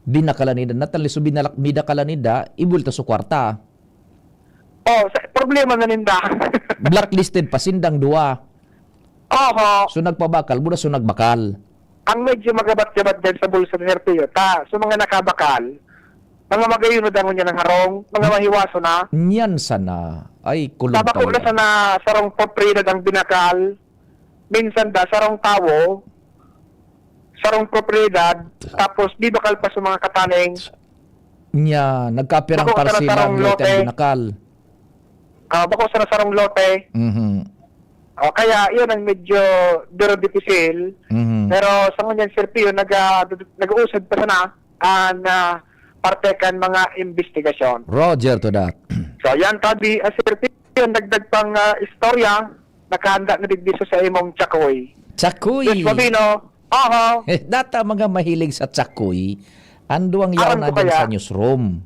S2: binakalanida, natali so binakalanida, ibulta sa kwarta.
S16: Problema na ninda.
S2: Blacklisted pa sindang duwa. So nagpabakal, muna so nagbakal.
S16: Ang medyo magabat-gabat din sa bulsa ni Sir Pio, so mga nakabakal, mga magayunod ang niya ng harong, mga mahiwaso na.
S2: Nyan sana. Ay, kulong
S16: Tabako na sana sarong propriedad ang binakal, minsan da sarong tawo, sarong propriedad, tapos di bakal pa sa mga kataning.
S2: Nya, nagkapirang parsila ng lote ang binakal.
S16: Bako sa sarong lote. Kaya yun ang medyo duro-difficile. Pero sa ngunyan, Sir Pio, nag-uusad pa sana ang parte kan mga investigasyon.
S2: Roger to that.
S16: So yan tabi, Sir Pio, nagdag pang istorya, nakahanda na digdiso sa imong Chakoy.
S2: Tsakoy.
S16: Yes, Babino. Aha.
S2: Data mga mahilig sa tsakoy, ando ang yaw
S16: Aram
S2: na
S16: ko
S2: dyan
S16: kaya?
S2: sa newsroom.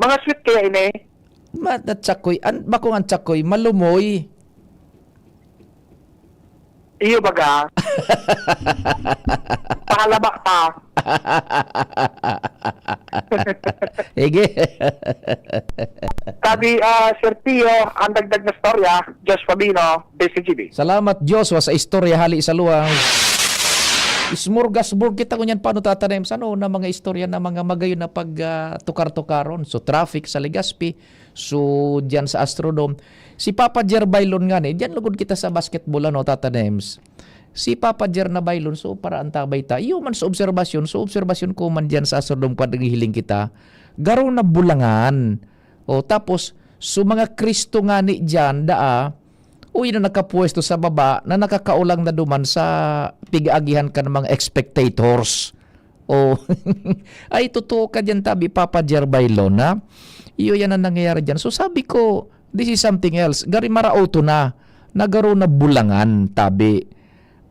S16: Mga sweet kaya ini.
S2: Tsakoy, bako ang tsakoy, malumoy.
S16: Iyo baga. Pahalaba pa.
S2: Ege.
S16: Sabi, Sir Pio, ang dagdag na storya, Josh Fabino, BCGB.
S2: Salamat Diyos wa sa istorya hali sa luwang. Smorgasbord kita kunyan paano tatanim sa ano na mga istorya na mga magayon na pag tukar-tukaron. So traffic sa Legazpi, so diyan sa Astrodome. Si Papa Jer Bailon nga ni, diyan lugod kita sa basketball ano tatanems. Si Papa Jer na Bailon, so para antabay ta. Iyo man sa obserbasyon, ko man diyan sa Astrodome pag hiling kita. Garo na bulangan. O tapos, so mga Kristo nga ni diyan daa, uy na nakapuesto sa baba na nakakaulang na duman sa pigaagihan ka ng mga spectators. O, ay totoo ka dyan tabi Papa Jer Bailon na. Iyo yan ang nangyayari dyan. So sabi ko, this is something else. Gari marauto na. Nagaro na bulangan tabi.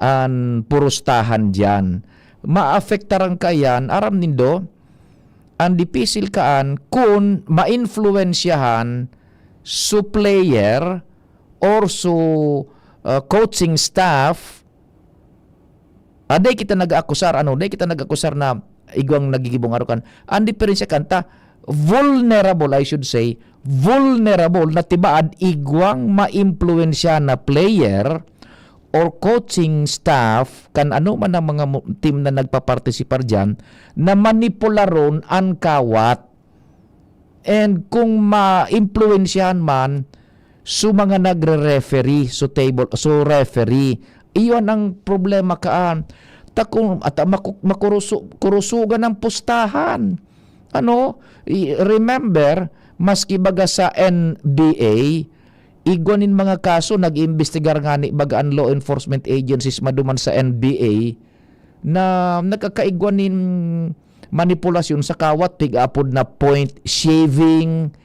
S2: An purustahan dyan. Maafektaran ka yan. Aram nindo, ang dipisil kaan kung ma-influensyahan su player or su coaching staff, aday kita nag-akusar, day kita nag-akusar na igwang nagigibong arukan. Ang diferensya kanta, vulnerable, I should say, vulnerable na tibaad igwang ma-influensya na player or coaching staff kan ano man ang mga team na nagpapartisipar dyan na manipularon ang kawat. And kung ma-influensyahan man so mga nagre-referee so table so referee, iyon ang problema kaan. Takong at makurusugan ng pustahan. Ano? Remember, maski baga sa NBA, igwanin mga kaso nag-iimbestigar nga ni bagaan law enforcement agencies maduman sa NBA na nagkakaigwanin manipulasyon sa kawat pig-apod na point shaving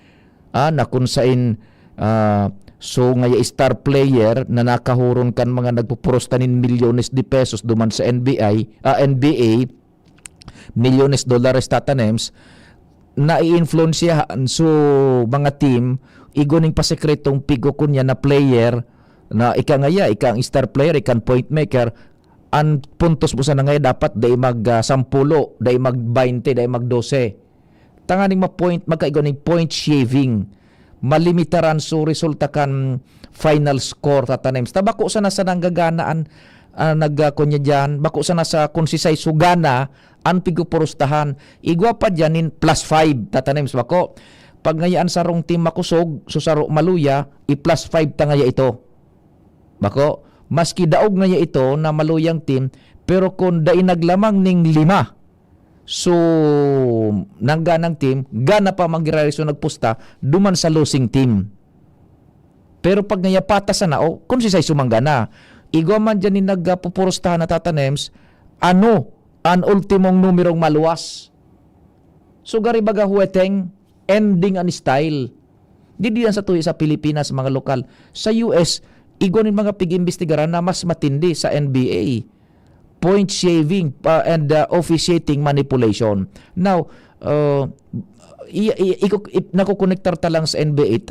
S2: na kung sain so ngaya star player na nakahuron kan mga nagpuprostanin milyones de pesos duman sa NBA milyones dollares tatanems na i-influensyahan so mga team igoning pasekretong pigo kunya na player na ikang star player, ikang point maker, ang puntos mo sa ngaya dapat day mag 10, day mag 20, day mag 12. Tanganing ma-point, magkaigoning point shaving. Malimitaran so resulta kan final score tatanems. Tabako sa nasa nanggaganaan nagkunya dyan, bako sa nasa konsisay sugana, ang pigo purustahan. Igwa pa dyanin plus 5 tatanems bako. Pag ngayaan sa rong team makusog, so sa maluya, i-plus 5 ta ngaya ito. Bako, maski daog ngaya ito na maluyang team, pero kung dai naglamang ning 5, so nangganang team, gana pa magirareso nagpusta, duman sa losing team. Pero pag ngaya patas na, kung si say sumanggana, igwa man dyan ni nagpupurustahan na tatanems, ano ang ultimong numerong maluwas? So gari baga huweteng, ending an style. Di diyan sa tuwi sa Pilipinas mga lokal. Sa US, igwanin mga pig-imbestigaran na mas matindi sa NBA. Point shaving and officiating manipulation. Now, nakukonektar ta lang sa NBA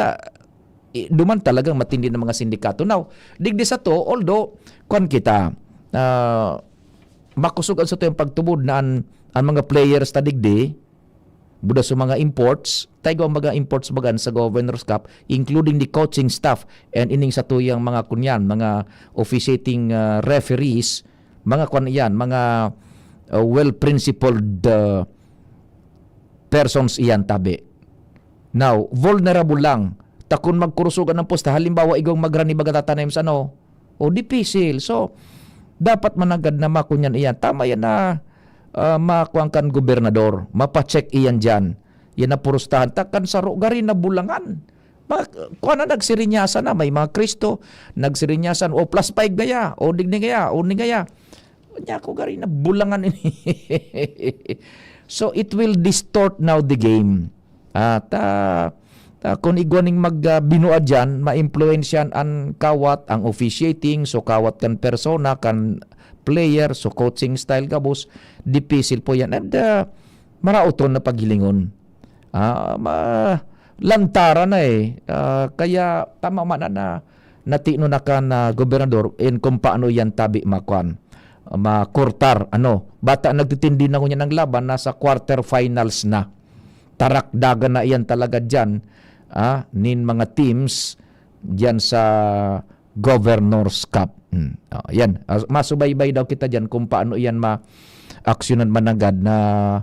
S2: duman talagang matindi ng mga sindikato. Now, digdi sa to, although kon kita makusugan sa to yung pagtubod na ang mga players ta digdi buda sa mga imports, tayo ang mga imports bagan sa Governor's Cup, including the coaching staff and ining sa tuyang mga kunyan, mga officiating referees, mga kunyan, mga well-principled persons iyan tabi. Now, vulnerable lang. Takun magkurusugan ng posta, halimbawa igong magrani baga tatanim sa ano, dipisil. So, dapat managad na makunyan iyan. Tama yan na makuangkan gobernador, mapacheck iyan dyan. Yan na purustahan. Takan sa gari na bulangan. Kuha na nagsirinyasan na. May mga Kristo, nagsirinyasan. O plus 5 gaya. O digni gaya. O ni gaya. Kanya ko gari na bulangan ini. So it will distort now the game. At kung igwaning magbinuad dyan, ma-influensyan ang kawat, ang officiating, so kawat kan persona, kan player, so coaching style gabos, dipisil po yan. And marauton na paghilingon. Lantara na kaya tama man na natino na ka na gobernador in kung paano yan tabi makortar. Bata nagtitindi na niya ng laban, nasa quarterfinals na. Tarakdagan na yan talaga dyan, nin mga teams dyan sa Governor's Cup. Yan, masubaybay daw kita dyan kung paano yan ma-aksyonan managad na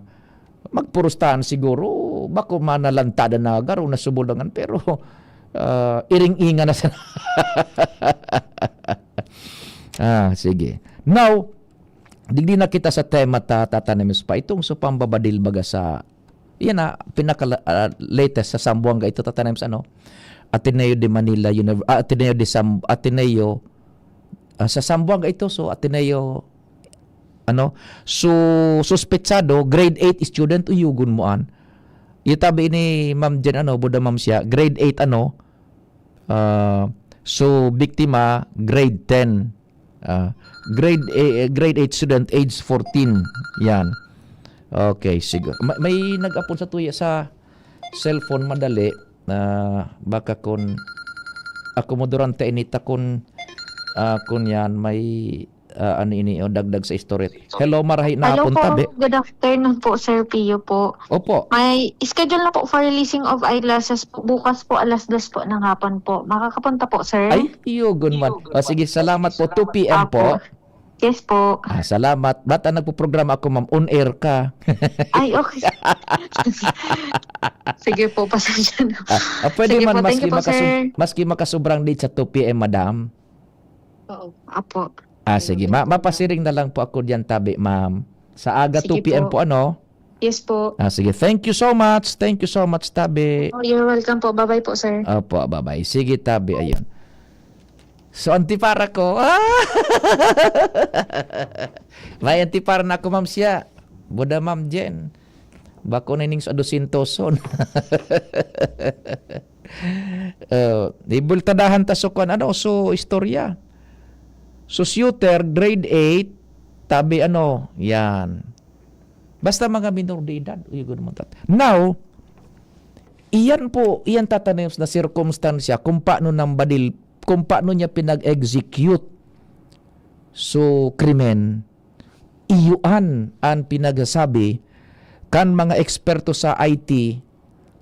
S2: magpurustahan siguro, bako manalantada na garo na subulangan, pero iring-inga na sana. Sige. Now, digdi na kita sa tema tatanamis pa. Itong sa pambabadil baga sa, yan pinaka-latest sa Zamboanga ito tatanamis Ateneo de Manila, Ateneo sa Zamboanga ito, so Ateneo so suspetsado grade 8 student uyugon mo an. Itabi ni Ma'am Jen buda ma'am siya grade 8 so biktima grade 10. Grade 8 student age 14. Yan. Okay, sige. May nag-upon sa tuya sa cellphone madali na baka kun ako mo durante inita kun yan may dagdag sa story. Hello, marahi na hapon tabi.
S17: Good afternoon po, Sir Pio po.
S2: Opo.
S17: May schedule na po for releasing of eyeglasses po. Bukas po, 2:00 po ng hapon po. Makakapunta po, sir?
S2: Ay, yugon man. Sige, salamat po. 2 p.m. po.
S17: Yes po.
S2: Salamat. Bata nagpo-programa ako, ma'am. On air ka.
S17: Ay, okay. Sige po, pasensya na.
S2: Pwede
S17: Sige
S2: man
S17: po, thank you po, sir.
S2: maski makasobrang date sa 2 p.m., madam.
S17: Oo. Apo.
S2: Sige. Mapasiring na lang po ako diyan tabi, ma'am. Sa aga
S17: Sige
S2: 2 p.m. po,
S17: Yes po.
S2: Sige. Thank you so much. Thank you so much, tabi.
S17: Oh, you're welcome po. Bye-bye po, sir.
S2: Opo, bye-bye. Sige, tabi. Ayun. So, antipara ko. May antipara na ako, ma'am siya. Buda, ma'am Jen. Bako na ning sa 200 son. Ibultadahan tasokon. So, istorya. So, shooter, grade 8, tabi yan. Basta mga minor de edad. Now, iyan tatanim na circumstansya kung paano kung paano niya pinag-execute so krimen, iyuan ang pinagsasabi kan mga eksperto sa IT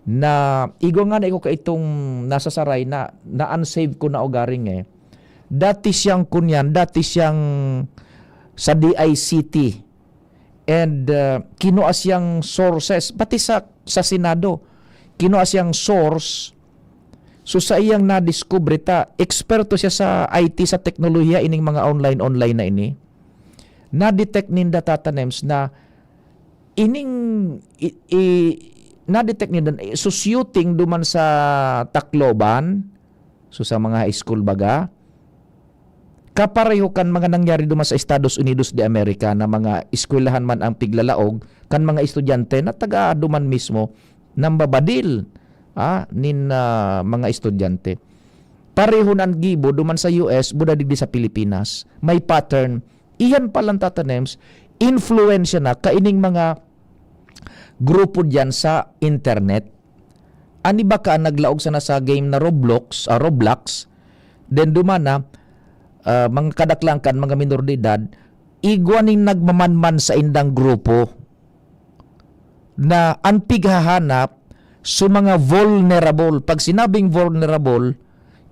S2: na igongan ko kaitong nasa saray na unsave ko na ogaring dati siyang sa DICT and kinuha siyang sources pati sa Senado, kinuha siyang source. So sa iyang na-discover eksperto siya sa IT, sa teknolohiya, ining mga online na ini. Na-detect ninda tatanems na ining na-detect ninda so shooting duman sa Tacloban, so sa mga high school baga, kapareho kan mga nangyari duman sa Estados Unidos de America na mga eskwelahan man ang piglalaog kan mga estudyante na taga duman mismo nambabadil nin mga estudyante. Pareho nan gibo duman sa US, buda digdi sa Pilipinas. May pattern. Iyan palang tatanems, influensya na kaining mga grupo diyan sa internet. Ani ba ka naglaog sana sa game na Roblox, then dumana mga kadaklangkan, mga minor de edad, igwaning nagmamanman sa indang grupo na ang pighahanap so mga vulnerable. Pag sinabing vulnerable,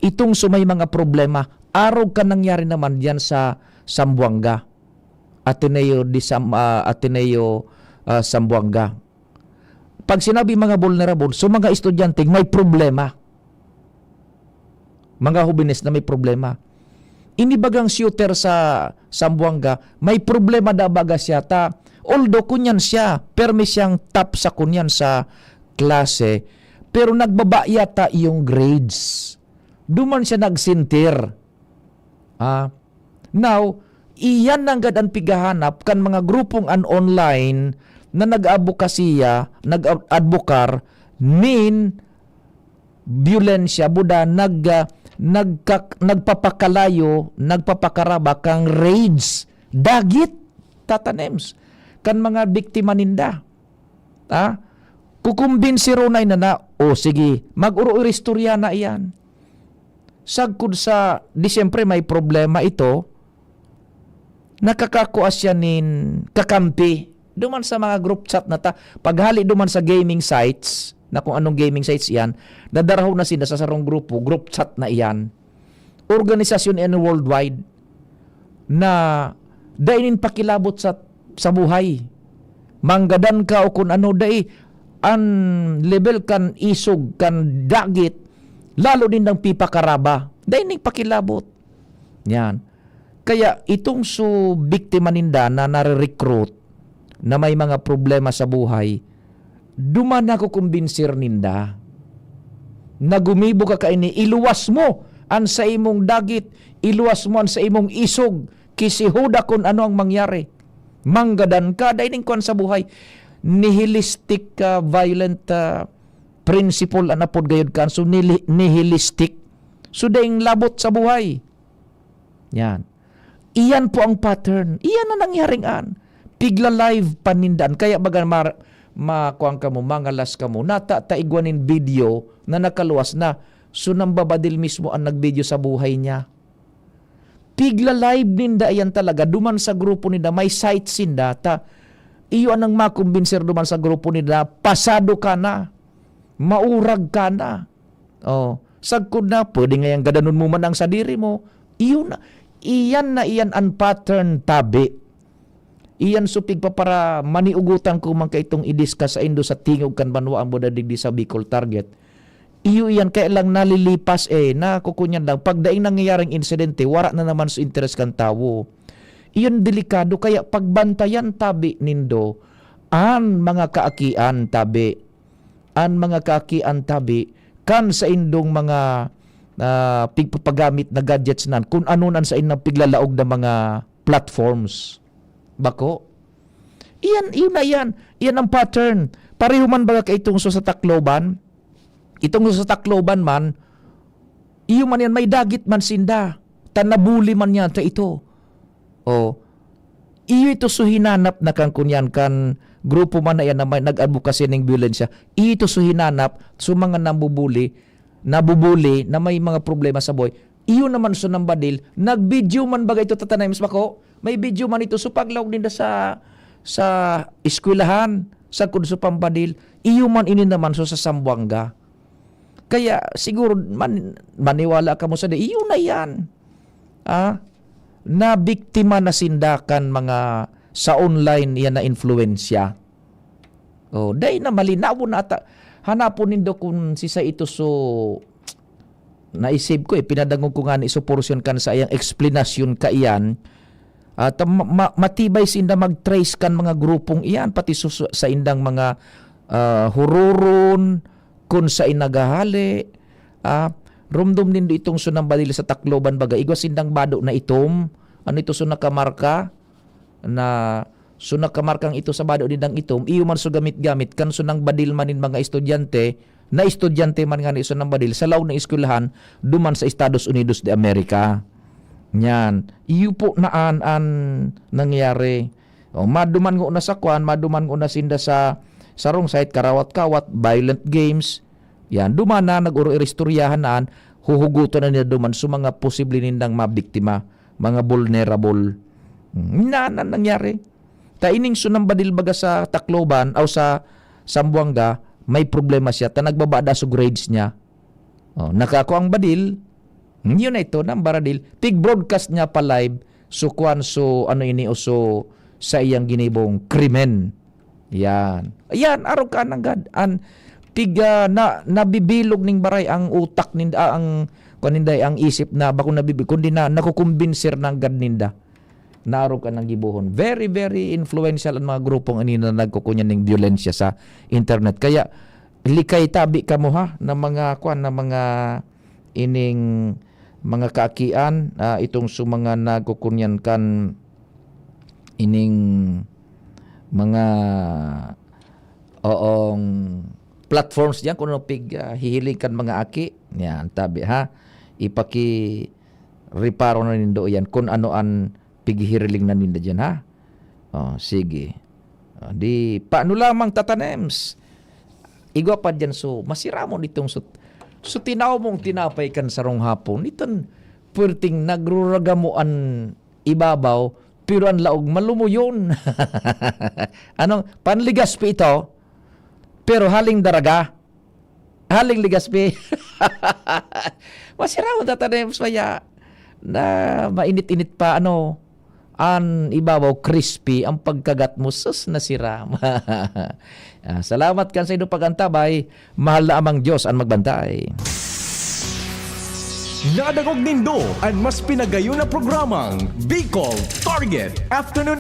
S2: itong sumay mga problema, araw ka nangyari naman diyan sa Zamboanga. Ateneo Zamboanga. Pag sinabi mga vulnerable, so mga estudyante may problema. Mga hubines na may problema. Inibagang shooter sa Zamboanga, may problema da baga siya although kunyan siya, permi siyang top sa kunyan sa klase, pero nagbaba yata yung grades. Duman siya nagsintir. Now, iyan nang ang pigahanap kan mga grupong online na nag-advokar nin Violensya buda nagpapakalayo, nagpapakaraba kang raids, dagit tatanems kan mga biktima ninda. Kukumbinsiro na o sige, mag-uro istorya na iyan. Sagkod sa, di siyempre may problema ito, nakakakuha siya nin kakampi duman sa mga group chat na paghali duman sa gaming sites, na kung anong gaming sites yan, nadaraw na sila sa sarong grupo, group chat na iyan. Organisasyon yan worldwide na dainin pakilabot sa buhay. Manggadan ka o kung ano dai an level kan isog kan dagit, lalo din ng pipakaraba, dainin pakilabot. Yan. Kaya itong biktima ninda na nare-recruit na may mga problema sa buhay, duman ako kumbinsir ninda na gumibo ka kaini, iluwas mo ang sa imong dagit, iluwas mo ang sa imong isog, kisihuda kung ano ang mangyari. Manggadan ka, dahil kuan sa buhay. Nihilistic, violent principle anapod gayud kan. So nihilistic. So daing labot sa buhay. Yan. Iyan po ang pattern. Iyan na nangyaring pigla live panindan. Kaya baga makuang ka mo, mangalas ka mo, nataigwanin video na nakaluwas na, so nambabadil mismo ang nagvideo sa buhay niya. Pigla live ninda yan talaga, duman sa grupo nila, may sites sinda, iyo anang makumbinser duman sa grupo nila, pasado ka na, maurag ka na. Sagkod na, pwede ngayang gadanon mo man ang sadiri mo, iyan ang pattern tabi. Iyan supig pa para maniugutan ko man kaitong i-discuss sa indo sa tingog kan banwa ang bodadigdi sa Bicol Target. Iyo iyan kaya lang nalilipas nakukunyan lang. Pagdaing nangyayaring insidente, wara na naman sa interes kan tawo. Iyon delikado kaya pagbantayan tabi nindo ang mga kaakian tabi. Ang mga kaakian tabi kan sa indong mga pigpapagamit na gadgets nan kung ano nan sa inang piglalaog na mga platforms. Bako. Iyan ang pattern. Pareho man baga kay itong sa Tacloban. Itong sa Tacloban man, iyo man yan, may dagit man sinda. Tanabuli man yan ta ito. Iyo ito hinanap na kang kunyan kan grupo man na yan na may nag-advokasya ng violensya. Iyo ito hinanap so mga nabubuli na may mga problema sa buhay. Iyo naman so nambadil, nag-video man baga ito tatanayims bako. May video man ito so paglawag nila sa eskwelahan, sa kunso pambadil, iyo man ini naman so sa Sambuanga. Kaya siguro maniwala ka mo sa iyo na yan. Na biktima na sindakan mga sa online yan na influensya. Dahil na malinaw na ata. Hanapon nindo kung sisa ito so naisip ko pinadangog ko nga ni so portion kan sa iyang explanation ka iyan. At matibay sinda mag-trace kan mga grupong iyan pati sa indang mga hururon kung sa inagahali rumdum nindo itong sunambadil sa Tacloban baga igwa sindang bado na itom ano ito so nakamarka so nakamarkang ito sa bado nindang itom iyo man so gamit-gamit kan so nang badil manin mga estudyante man nga ni so nang badil sa law ng eskwelahan duman sa Estados Unidos de America. Yan. Iyo po naan nangyari. Maduman ko na sa kwan, maduman ko na sinda sa sarong site, karawat-kawat, violent games. Yan. Duman na, nag-uro-istoryahan naan, huhugutan na nila duman so mga posible nindang mabiktima, mga vulnerable. Nangyari. Ining sunambadil baga sa Tacloban o sa Sambuanga, may problema siya. Nagbabada sa grades niya. Nakako ang badil, yun na ito, ng baradil. Pig-broadcast niya pa live, so sa iyang ginibong krimen. Yan, araw ka ng gad. Nabibilog ning baray ang utak ninda, ang isip na, bako nabibilog, kundi na nakukumbinsir ng gad ninda. Naaraw ka ng gibuhon. Very, very influential ang mga grupong na nagkukunyan ng violensya sa internet. Kaya, likay tabi ka mo ha, ng mga ining mga kaakian itong mga nagkukunyan kan ining mga platforms diyan kuno pig hihiling kan mga aki. Yan tabi ha. Ipaki reparo na nindo yan kung anoan pighihiling na ninda diyan ha. Sige. Di paano lamang tatanems. Igwa pa diyan so masira mo nitong so tinaw mong tinapay kan sarong hapon. Iton perting nagruragamuan ibabaw pero ang laog malumuyon. Anong panligaspi ito? Pero haling daraga. Haling ligaspi. Masira mo tatanems maya na mainit-init pa an ibabaw crispy ang pagkagat mo sus nasira. Salamat kan sa inyong pagantabay. Mahal na amang Diyos ang magbantay.
S1: Nadagog nindo ang mas pinagayon na programang Bicol Target Afternoon